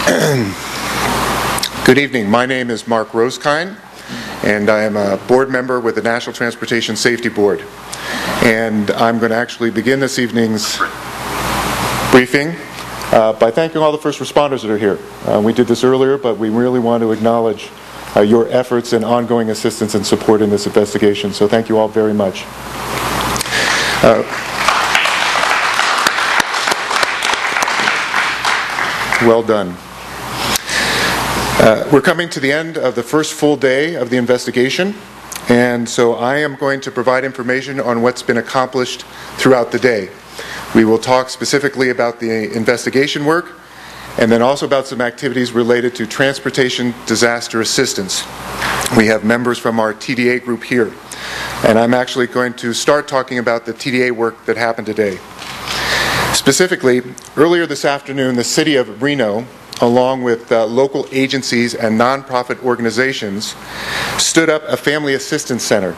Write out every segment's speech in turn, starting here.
Good evening. My name is Mark Roskine, and I am a board member with the National Transportation Safety Board. And I'm going to actually begin this evening's briefing by thanking all the first responders that are here. We did this earlier, but we really want to acknowledge your efforts and ongoing assistance and support in this investigation. So thank you all very much. Well done. We're coming to the end of the first full day of the investigation, and so I am going to provide information on what's been accomplished throughout the day. We will talk specifically about the investigation work, and then also about some activities related to transportation disaster assistance. We have members from our TDA group here, and I'm actually going to start talking about the TDA work that happened today. Specifically, earlier this afternoon, the city of Reno, along with local agencies and nonprofit organizations, stood up a family assistance center.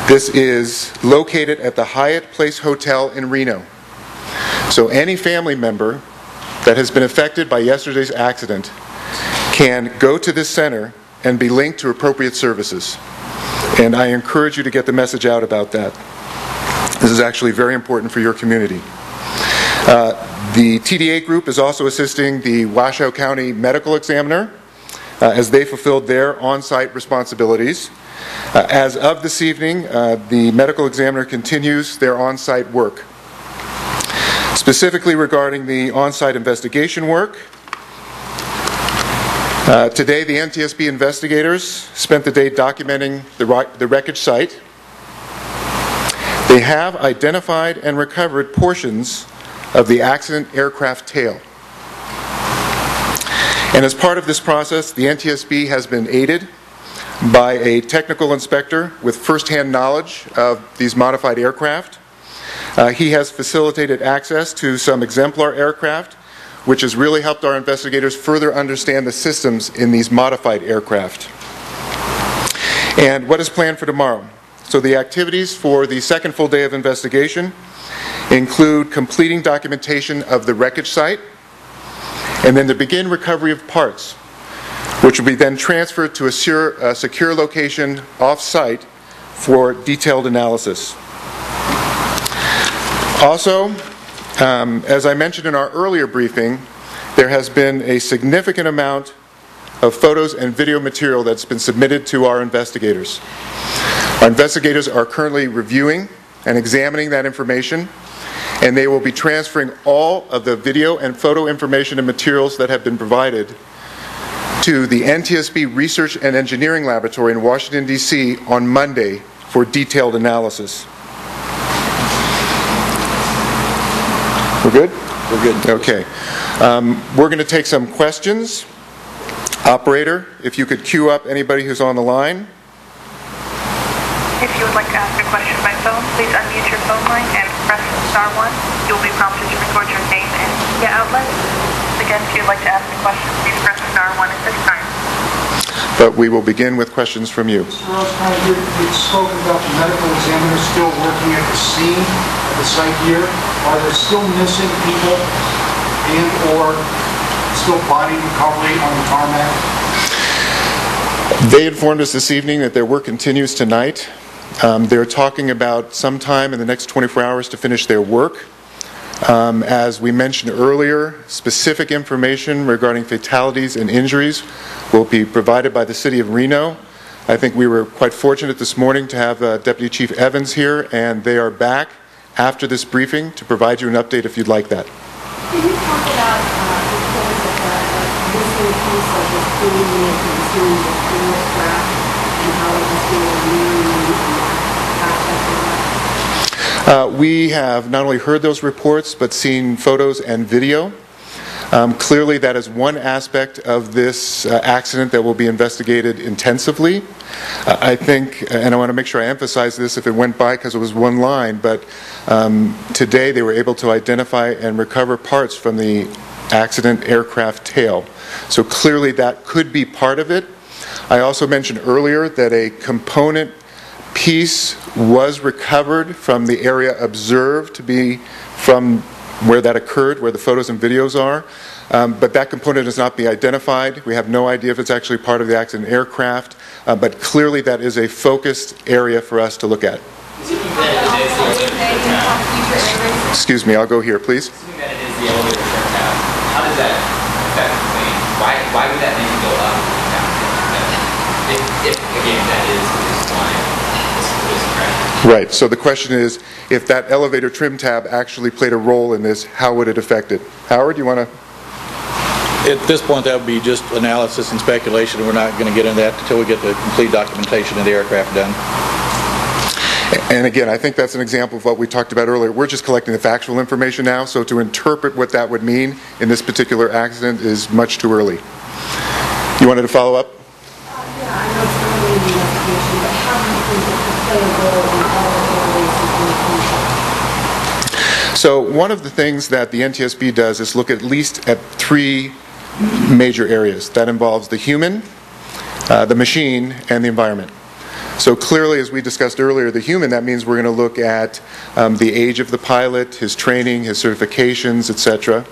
This is located at the Hyatt Place Hotel in Reno. So any family member that has been affected by yesterday's accident can go to this center and be linked to appropriate services. And I encourage you to get the message out about that. This is actually very important for your community. The TDA group is also assisting the Washoe County Medical Examiner as they fulfilled their on-site responsibilities. As of this evening, the medical examiner continues their on-site work. Specifically regarding the on-site investigation work, today the NTSB investigators spent the day documenting the wreckage site. They have identified and recovered portions of the accident aircraft tail. And as part of this process, the NTSB has been aided by a technical inspector with first-hand knowledge of these modified aircraft. He has facilitated access to some exemplar aircraft, which has really helped our investigators further understand the systems in these modified aircraft. And what is planned for tomorrow? So the activities for the second full day of investigation include completing documentation of the wreckage site, and then to begin recovery of parts, which will be then transferred to a secure location off-site for detailed analysis. Also, as I mentioned in our earlier briefing, there has been a significant amount of photos and video material that's been submitted to our investigators. Our investigators are currently reviewing and examining that information, and they will be transferring all of the video and photo information and materials that have been provided to the NTSB Research and Engineering Laboratory in Washington, D.C. on Monday for detailed analysis. We're good? We're good. Okay. We're going to take some questions. Operator, if you could queue up anybody who's on the line. If you would like to ask a question by phone, please unmute your phone line and press *1. You will be prompted to record your name and media outlet. Again, if you would like to ask a question, please press *1 at this time. But we will begin with questions from you. Mr. Roskine, you spoke about the medical examiner still working at the scene of the site here. Are there still missing people and or still body recovery on the tarmac? They informed us this evening that their work continues tonight. They're talking about sometime in the next 24 hours to finish their work. As we mentioned earlier, specific information regarding fatalities and injuries will be provided by the City of Reno. I think we were quite fortunate this morning to have Deputy Chief Evans here, and they are back after this briefing to provide you an update if you'd like that. Can you talk about reports of missing piece of the screen concerning the aircraft and how it was being we have not only heard those reports, but seen photos and video. Clearly, that is one aspect of this accident that will be investigated intensively. I think, and I want to make sure I emphasize this if it went by because it was one line, but today they were able to identify and recover parts from the accident aircraft tail. So clearly that could be part of it. I also mentioned earlier that a component piece was recovered from the area observed to be from where that occurred, where the photos and videos are. but that component has not been identified. We have no idea if it's actually part of the accident aircraft, but clearly that is a focused area for us to look at. Excuse me, I'll go here, please. Assuming that it is the elevator trim tab, how does that affect the plane? Why would that make it go up and down? If again, that is why this crash. Right, so the question is, if that elevator trim tab actually played a role in this, how would it affect it? Howard, you want to? At this point, that would be just analysis and speculation. We're not going to get into that until we get the complete documentation of the aircraft done. And again, I think that's an example of what we talked about earlier. We're just collecting the factual information now, so to interpret what that would mean in this particular accident is much too early. You wanted to follow up? Yeah, I know it's early in the investigation, but how do you think it could play a role in all of the races in the future? So one of the things that the NTSB does is look at least at 3 major areas. That involves the human, the machine, and the environment. So clearly, as we discussed earlier, the human, that means we're going to look at the age of the pilot, his training, his certifications, etc.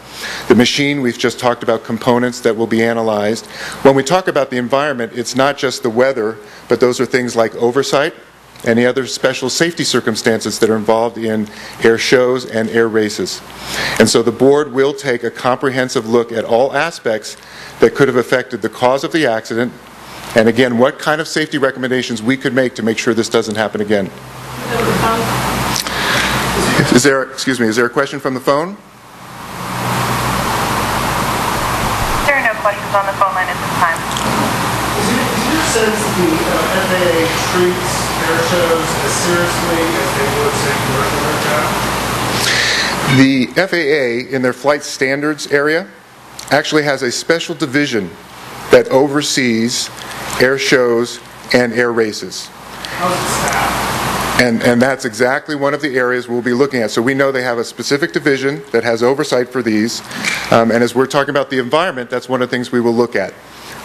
The machine, we've just talked about components that will be analyzed. When we talk about the environment, it's not just the weather, but those are things like oversight, any other special safety circumstances that are involved in air shows and air races. And so the board will take a comprehensive look at all aspects that could have affected the cause of the accident, and again, what kind of safety recommendations we could make to make sure this doesn't happen again. Is there a question from the phone? There are no questions on the phone line at this time. Is your sense the FAA treats air shows as seriously as they would, say, commercial aircraft? The FAA, in their flight standards area, actually has a special division that oversees air shows and air races. How's it staffed? And that's exactly one of the areas we'll be looking at. So we know they have a specific division that has oversight for these. And as we're talking about the environment, that's one of the things we will look at,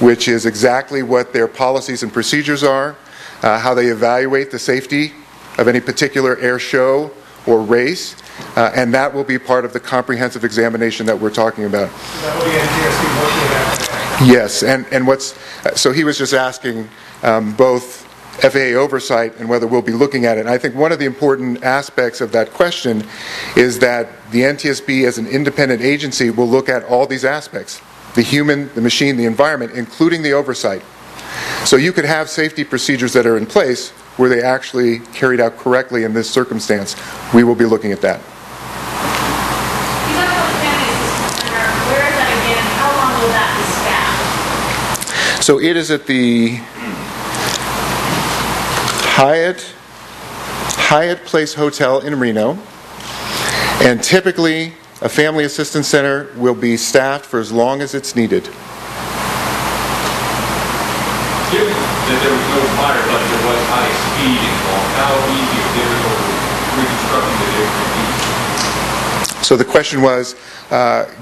which is exactly what their policies and procedures are, how they evaluate the safety of any particular air show or race, and that will be part of the comprehensive examination that we're talking about. Is that what the NTSB looking at? Yes, and so he was just asking both FAA oversight and whether we'll be looking at it. And I think one of the important aspects of that question is that the NTSB as an independent agency will look at all these aspects, the human, the machine, the environment, including the oversight. So you could have safety procedures that are in place where they actually carried out correctly in this circumstance. We will be looking at that. Where is that again, and how long will that be staffed? So it is at the Hyatt Place Hotel in Reno, and typically a family assistance center will be staffed for as long as it's needed. Given that there was no fire, but there was high speed involved, how easy or difficult was reconstructing the different? So the question was,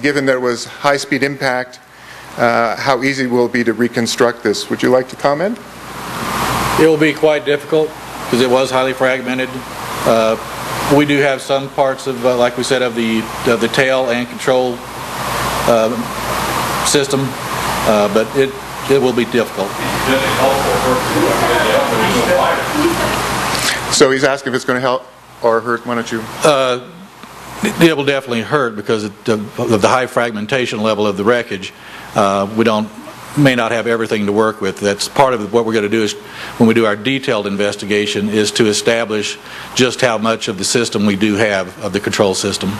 given there was high-speed impact, how easy will it be to reconstruct this? Would you like to comment? It will be quite difficult because it was highly fragmented. We do have some parts of, like we said, of the tail and control system, but it will be difficult. So he's asking if it's going to help or hurt. Why don't you? It will definitely hurt because of the high fragmentation level of the wreckage. We may not have everything to work with. That's part of what we're going to do is when we do our detailed investigation is to establish just how much of the system we do have of the control system. You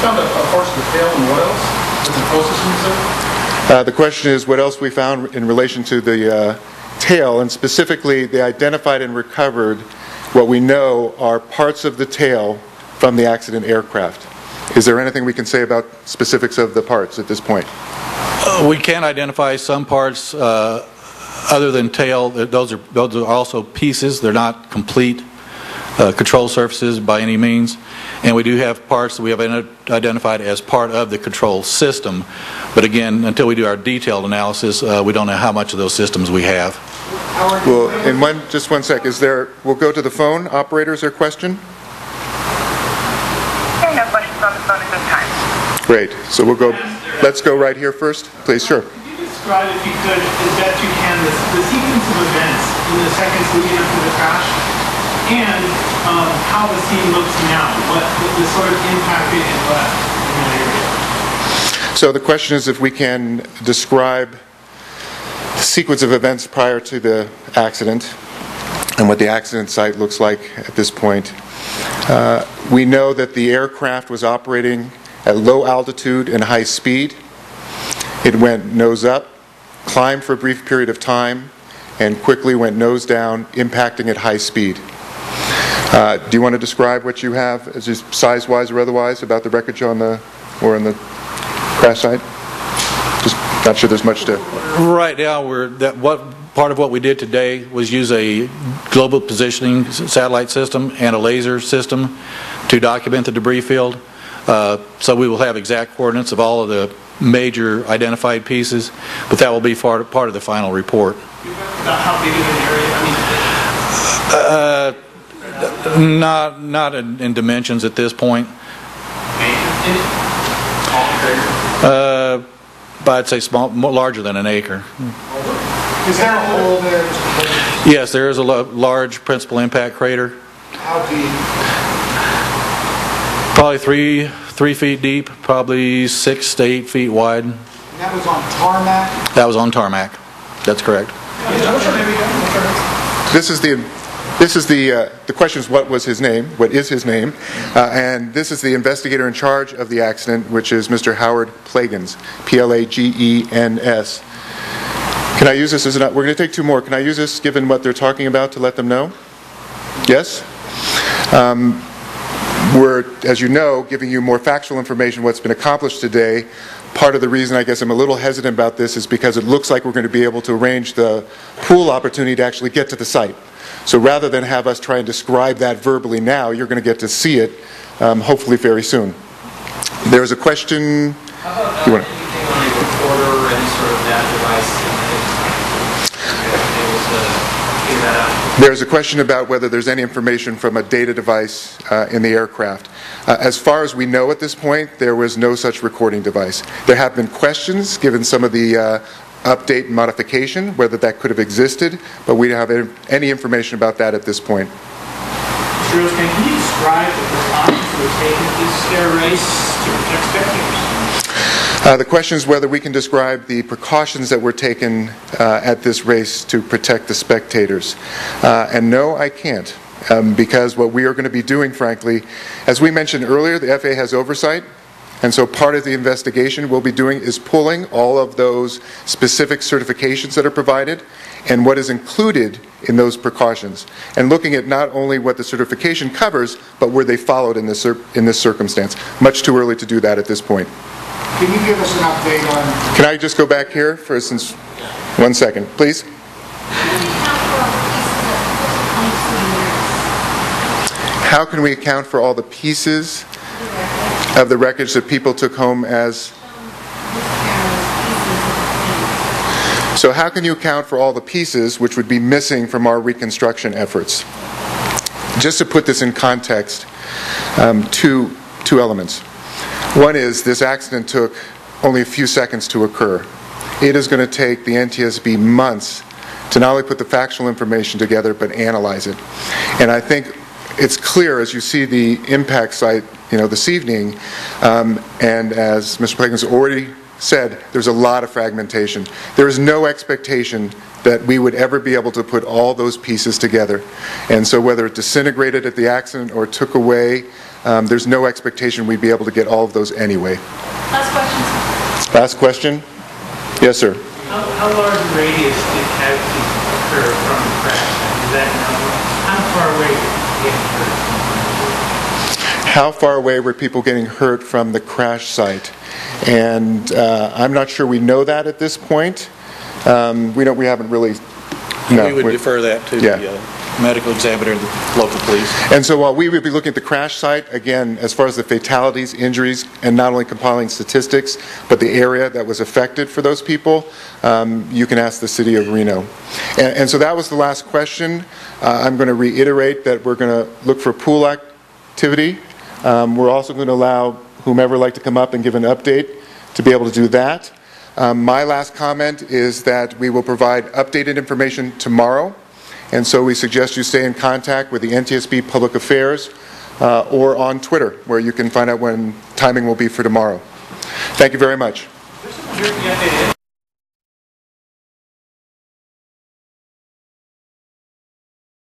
found a portion of the tail and what else? The control system, sir? The question is what else we found in relation to the tail, and specifically they identified and recovered what we know are parts of the tail from the accident aircraft. Is there anything we can say about specifics of the parts at this point? We can identify some parts other than tail. Those are also pieces. They're not complete control surfaces by any means. And we do have parts that we have identified as part of the control system. But again, until we do our detailed analysis, we don't know how much of those systems we have. Well, in just one sec, we'll go to the phone. Operator, is there a question? There are no questions on the phone at this time. Great. So we'll go. There let's go right here first. Please, sure. Could you describe, if you could, as best you can, the sequence of events in the seconds leading up to the crash, and how the scene looks now, what the sort of impact it has left in that area? So the question is if we can describe the sequence of events prior to the accident and what the accident site looks like at this point. We know that the aircraft was operating at low altitude and high speed. It went nose up, climbed for a brief period of time, and quickly went nose down, impacting at high speed. Do you want to describe what you have, as just size-wise or otherwise, about the wreckage on the crash site? Just not sure there's much to. Right now, part of what we did today was use a global positioning satellite system and a laser system to document the debris field. So we will have exact coordinates of all of the major identified pieces, but that will be part of the final report. About how big of an area? Not in dimensions at this point. But I'd say larger than an acre. Is there a hole there? Yes, there is a large principal impact crater. How deep? Probably 3 feet deep, probably 6 to 8 feet wide. And that was on tarmac? That was on tarmac. That's correct. The question is what was his name, what is his name, and this is the investigator in charge of the accident, which is Mr. Howard Plagens, Plagens. Can I use this as we're going to take 2 more. Can I use this, given what they're talking about, to let them know? Yes? We're, as you know, giving you more factual information, what's been accomplished today. Part of the reason I guess I'm a little hesitant about this is because it looks like we're going to be able to arrange the pool opportunity to actually get to the site. So rather than have us try and describe that verbally now, you're going to get to see it, hopefully very soon. There's a question. How about anything on a recorder or any sort of data device? Able to figure that out? There's a question about whether there's any information from a data device in the aircraft. As far as we know at this point, there was no such recording device. There have been questions, given some of the update and modification, whether that could have existed, but we don't have any information about that at this point. Mr. Rose, can you describe the precautions that were taken at this air race to protect spectators? The question is whether we can describe the precautions that were taken at this race to protect the spectators. And no, I can't, because what we are going to be doing, frankly, as we mentioned earlier, the FAA has oversight. And so part of the investigation we'll be doing is pulling all of those specific certifications that are provided and what is included in those precautions, and looking at not only what the certification covers, but were they followed in this circumstance. Much too early to do that at this point. Can you give us an update on... Can I just go back here for instance? 1 second, please. How can we account for all the pieces of the wreckage that people took home as... So how can you account for all the pieces which would be missing from our reconstruction efforts? Just to put this in context, two elements. One is this accident took only a few seconds to occur. It is going to take the NTSB months to not only put the factual information together, but analyze it. And I think it's clear as you see the impact site, this evening, and as Mr. Plagens already said, there's a lot of fragmentation. There is no expectation that we would ever be able to put all those pieces together. And so whether it disintegrated at the accident or took away, there's no expectation we'd be able to get all of those anyway. Last question. Last question? Yes, sir. How large a radius did casualties occur from the crash? Is that how far away were people getting hurt? How far away were people getting hurt from the crash site? And I'm not sure we know that at this point. We haven't really. No, we would defer that to the medical examiner and the local police. And so while we would be looking at the crash site, again, as far as the fatalities, injuries, and not only compiling statistics, but the area that was affected for those people, you can ask the city of Reno. And so that was the last question. I'm going to reiterate that we're going to look for pool activity. We're also going to allow whomever would like to come up and give an update to be able to do that. My last comment is that we will provide updated information tomorrow, and so we suggest you stay in contact with the NTSB Public Affairs or on Twitter, where you can find out when timing will be for tomorrow. Thank you very much.